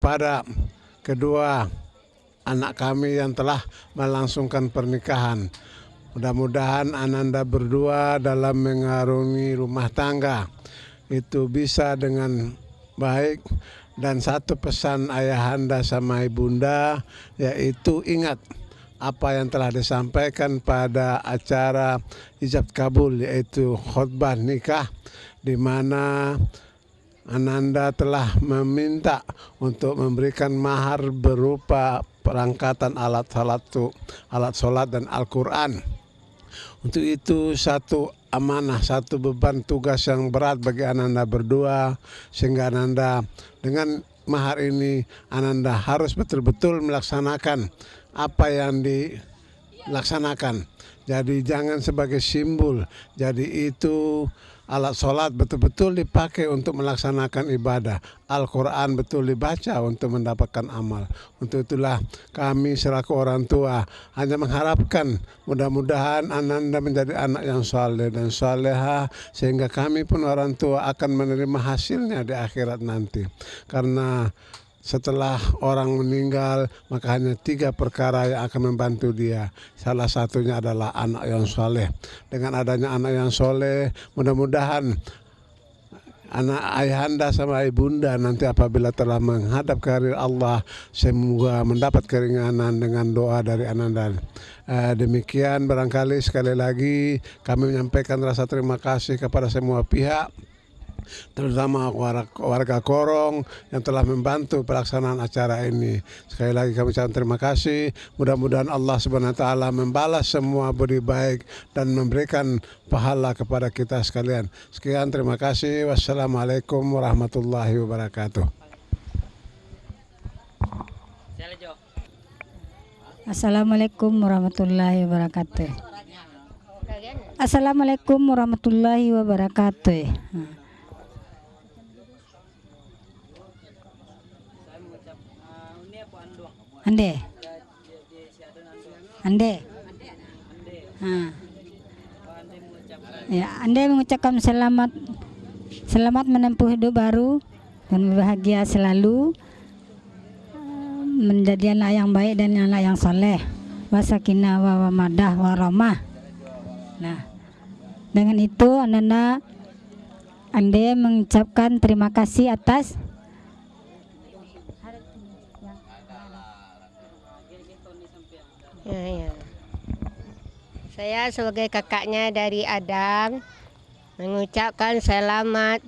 pada kedua anak kami yang telah melangsungkan pernikahan. Mudah-mudahan Ananda berdua dalam mengarungi rumah tangga itu bisa dengan baik. Dan satu pesan ayahanda sama ibunda, yaitu ingat apa yang telah disampaikan pada acara ijab kabul, yaitu khutbah nikah, di mana Ananda telah meminta untuk memberikan mahar berupa perangkatan alat sholat dan Al-Quran. Untuk itu satu amanah, satu beban tugas yang berat bagi Ananda berdua, sehingga Ananda dengan mahar ini Ananda harus betul-betul melaksanakan apa yang dilaksanakan. Jadi jangan sebagai simbol, jadi itu alat sholat betul-betul dipakai untuk melaksanakan ibadah. Al-Quran betul dibaca untuk mendapatkan amal. Untuk itulah kami selaku orang tua hanya mengharapkan mudah-mudahan Ananda menjadi anak yang saleh dan saleha, sehingga kami pun orang tua akan menerima hasilnya di akhirat nanti. Karena setelah orang meninggal, maka hanya 3 perkara yang akan membantu dia. Salah satunya adalah anak yang soleh. Dengan adanya anak yang soleh, mudah-mudahan anak ayahanda sama ibunda nanti apabila telah menghadap ke hari Allah, semoga mendapat keringanan dengan doa dari Ananda. Demikian barangkali sekali lagi kami menyampaikan rasa terima kasih kepada semua pihak, terutama warga Korong yang telah membantu pelaksanaan acara ini. Sekali lagi kami ucapkan terima kasih. Mudah-mudahan Allah Subhanahu wa taala membalas semua budi baik dan memberikan pahala kepada kita sekalian. Sekian, terima kasih. Wassalamualaikum warahmatullahi wabarakatuh. Assalamualaikum warahmatullahi wabarakatuh. Assalamualaikum warahmatullahi wabarakatuh. Ande. Ya, Ande mengucapkan selamat menempuh hidup baru dan bahagia selalu, menjadi anak yang baik dan anak yang soleh, wasakinah wa madah warahmah. Nah, dengan itu Ande mengucapkan terima kasih atas ya. Saya sebagai kakaknya dari Adam mengucapkan selamat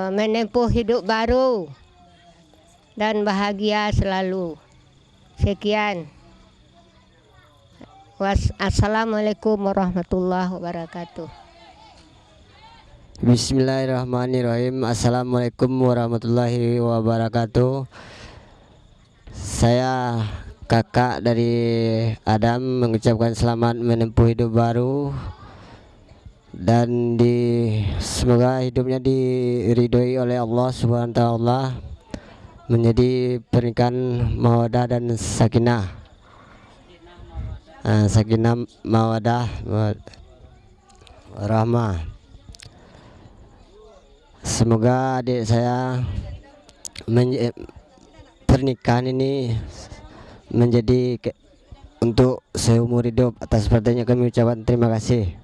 menempuh hidup baru dan bahagia selalu. Sekian. Assalamualaikum warahmatullahi wabarakatuh. Bismillahirrahmanirrahim. Assalamualaikum warahmatullahi wabarakatuh. Saya kakak dari Adam mengucapkan selamat menempuh hidup baru dan semoga hidupnya diridhoi oleh Allah Subhanahu wa taala, menjadi pernikahan mawadah dan sakinah. Sakinah mawadah rahmah. Semoga adik saya pernikahan ini menjadi untuk seumur hidup. Atas perhatiannya kami ucapkan terima kasih.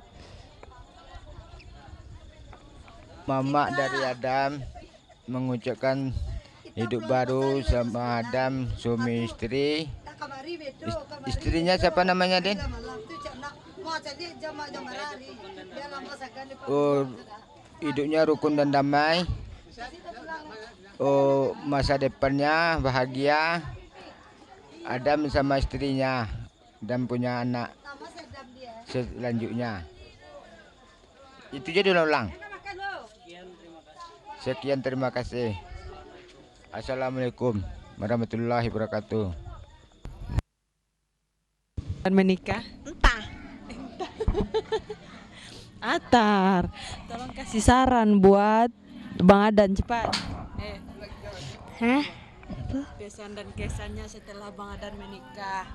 Mama dari Adam mengucapkan hidup baru sama Adam, suami istri. Istrinya siapa namanya, Den? Oh, hidupnya rukun dan damai. Oh, masa depannya bahagia. Adam sama istrinya dan punya anak selanjutnya. Itu jadi ulang. Sekian, terima kasih. Assalamualaikum warahmatullahi wabarakatuh. Menikah? Entah. Atar, tolong kasih saran buat Bang Adan cepat. Hah? Kesan dan kesannya setelah Bang Adan menikah.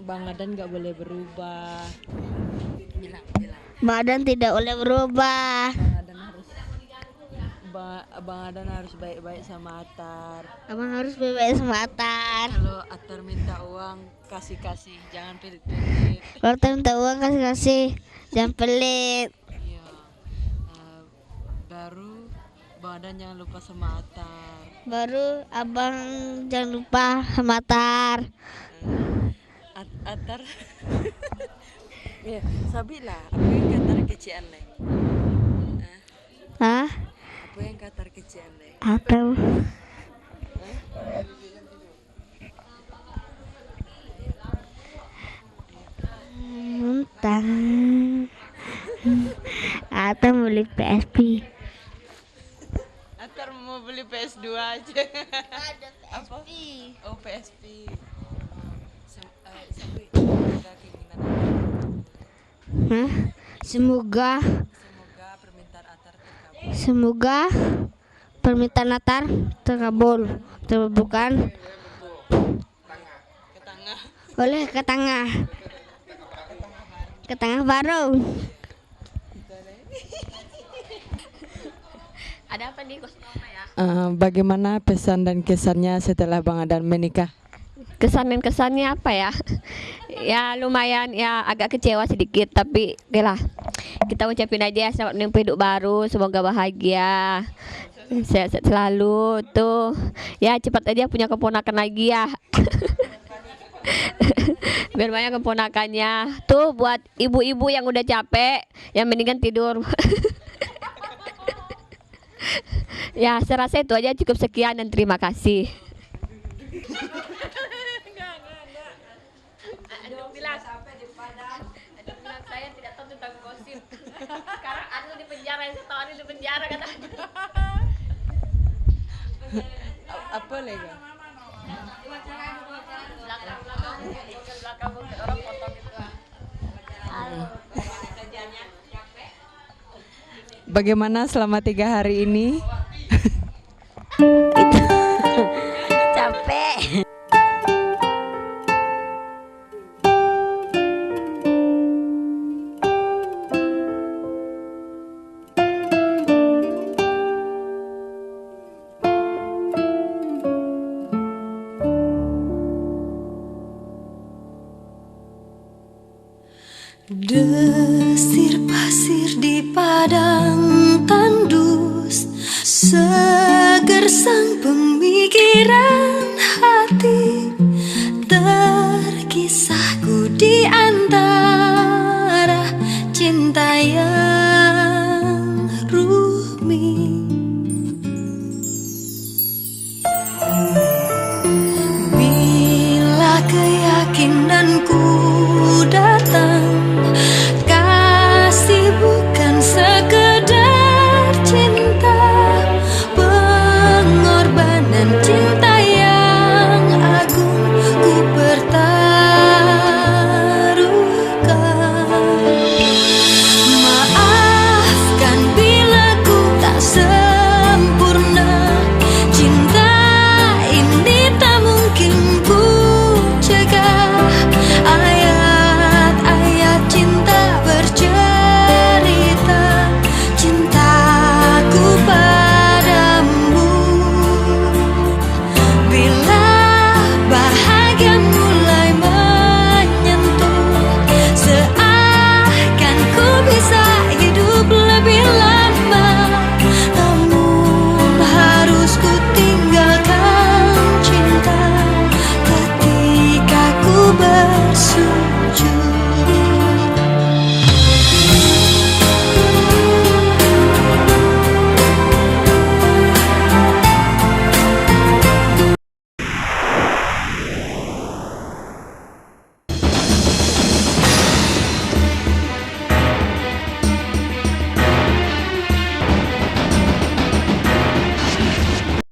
Bang Adan nggak boleh berubah. Bang Adan tidak boleh berubah. Abang Adan harus baik-baik sama Atar. Abang harus baik-baik sama Atar. Kalau Atar minta uang, kasih-kasih, jangan pelit-pelit. Kalau Atar minta uang kasih, jangan pelit. Iya. Baru Bang Adan jangan lupa sama Atar. Baru abang jangan lupa sama Atar. Atar. Ya, sabilah. Apa yang Atar kecian leh? Hah? Apa yang Atar kecian leh? Atau muntah. Atau beli PSP. Atar mau beli PS2 aja. Ada Apa? Oh, PSP. Sabi, ada keinginan Hah? Semoga semoga permintaan Atar terkabul. terkabulkan Ke tengah. oleh ke tengah baru. Ada apa nih Bagaimana pesan dan kesannya setelah Bang Adan menikah? kesan dan kesannya apa ya? Ya lumayan ya, agak kecewa sedikit, tapi oke lah, kita ucapin aja selamat menempuh hidup baru, semoga bahagia, sehat selalu tuh ya, cepat aja punya keponakan lagi ya. Biar banyak keponakannya tuh, buat ibu-ibu yang udah capek, yang mendingan tidur. Ya saya rasa itu aja, cukup sekian dan terima kasih. Ada bilang saya tidak tahu tentang gosip. Sekarang Anu di penjara, saya tahu Anu di penjara kata. Apa lagi? Belakang orang potong itu. Bagaimana selama 3 hari ini?